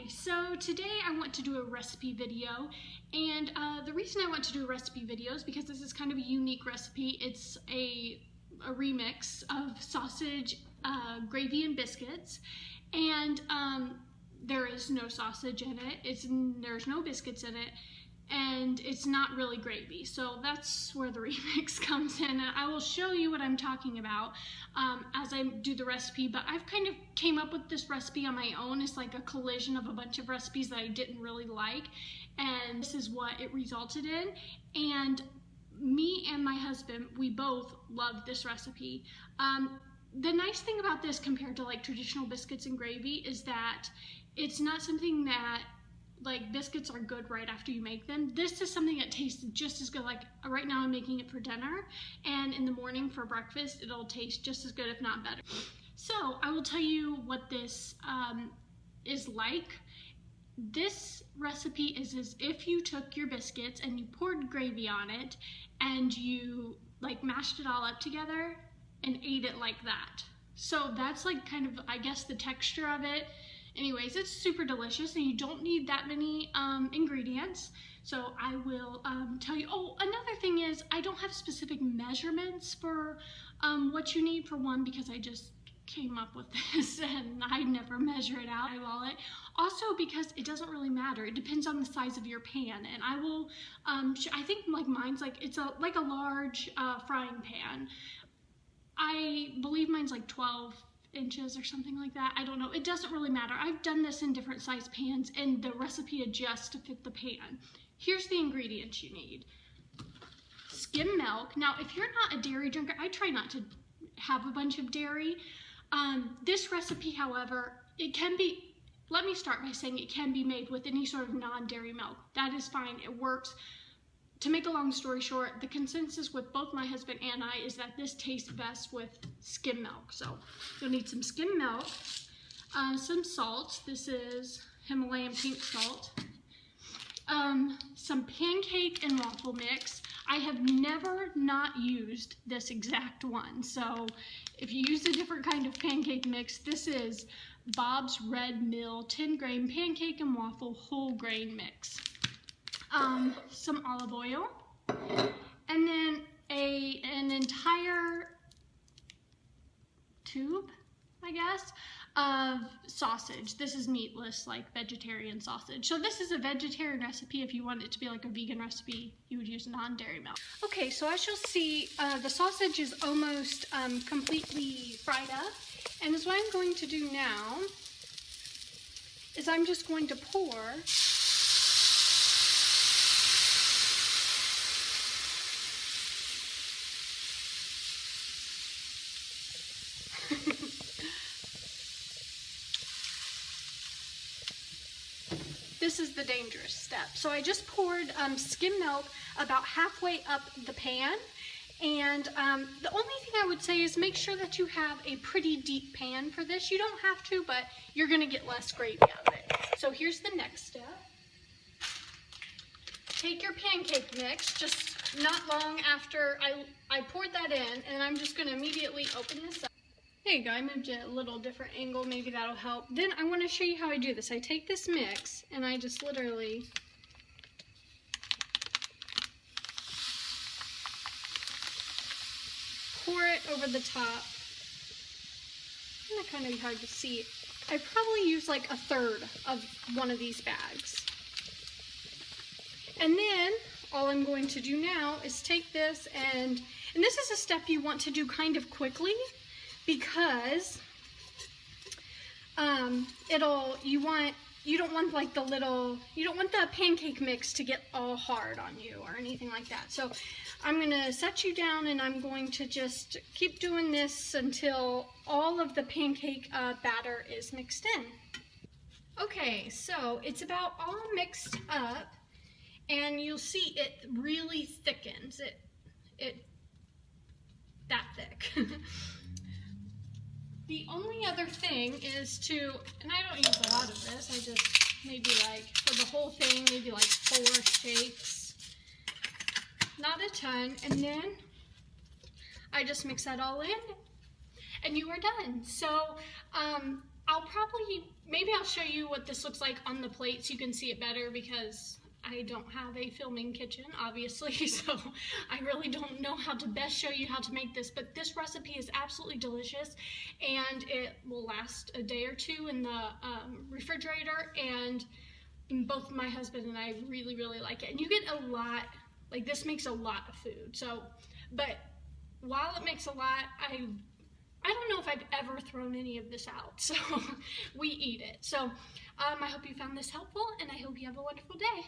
Okay, so today I want to do a recipe video, and the reason I want to do a recipe video is because this is kind of a unique recipe. It's a remix of sausage, gravy, and biscuits, and there is no sausage in it, there's no biscuits in it, and it's not really gravy. So that's where the remix comes in, and I will show you what I'm talking about as I do the recipe. But I've kind of came up with this recipe on my own. It's like a collision of a bunch of recipes that I didn't really like, and this is what it resulted in. And me and my husband, we both love this recipe. The nice thing about this compared to like traditional biscuits and gravy is that it's not something that, like, biscuits are good right after you make them. This is something that tastes just as good. Like right now I'm making it for dinner, and in the morning for breakfast it'll taste just as good, if not better. So I will tell you what this is like. This recipe is as if you took your biscuits and you poured gravy on it and you like mashed it all up together and ate it like that. So that's like kind of, I guess, the texture of it. Anyways, it's super delicious, and you don't need that many ingredients. So I will tell you. Oh, another thing is I don't have specific measurements for what you need for one, because I just came up with this and I never measure it out. Also because it doesn't really matter. It depends on the size of your pan, and I will. I think like mine's like it's like a large frying pan. I believe mine's like 12 inches or something like that. I don't know. It doesn't really matter. I've done this in different size pans, and the recipe adjusts to fit the pan. Here's the ingredients you need. Skim milk. Now, if you're not a dairy drinker, I try not to have a bunch of dairy. This recipe, however, it can be, let me start by saying it can be made with any sort of non-dairy milk. That is fine. It works. To make a long story short, the consensus with both my husband and I is that this tastes best with skim milk. So you'll need some skim milk, some salt. This is Himalayan pink salt, some pancake and waffle mix. I have never not used this exact one. So if you use a different kind of pancake mix, this is Bob's Red Mill 10-grain pancake and waffle whole grain mix. Some olive oil, and then an entire tube, I guess, of sausage. This is meatless, like vegetarian sausage. So this is a vegetarian recipe. If you want it to be like a vegan recipe, you would use non-dairy milk. Okay, so as you'll see, the sausage is almost completely fried up. And so what I'm going to do now is I'm just going to pour This is the dangerous step. So I just poured skim milk about halfway up the pan, and the only thing I would say is make sure that you have a pretty deep pan for this. You don't have to, but you're gonna get less gravy out of it. So here's the next step. Take your pancake mix, just not long after I poured that in, and I'm just gonna immediately open this up. There you go, I moved it a little different angle, maybe that'll help. Then I want to show you how I do this. I take this mix and I just literally pour it over the top. It's kind of hard to see. I probably use like a third of one of these bags. And then all I'm going to do now is take this, and this is a step you want to do kind of quickly, because you don't want like you don't want the pancake mix to get all hard on you or anything like that. So I'm gonna set you down, and I'm going to just keep doing this until all of the pancake batter is mixed in. Okay, so it's about all mixed up, and you'll see it really thickens. It that thick. The only other thing is to, and I don't use a lot of this, I just maybe like, for the whole thing, maybe like 4 shakes. Not a ton. And then I just mix that all in, and you are done. So maybe I'll show you what this looks like on the plate so you can see it better, because I don't have a filming kitchen, obviously, so I really don't know how to best show you how to make this, but this recipe is absolutely delicious, and it will last a day or two in the refrigerator, and both my husband and I really, really like it. And you get a lot, like this makes a lot of food, so, but while it makes a lot, I don't know if I've ever thrown any of this out, so we eat it. So I hope you found this helpful, and I hope you have a wonderful day.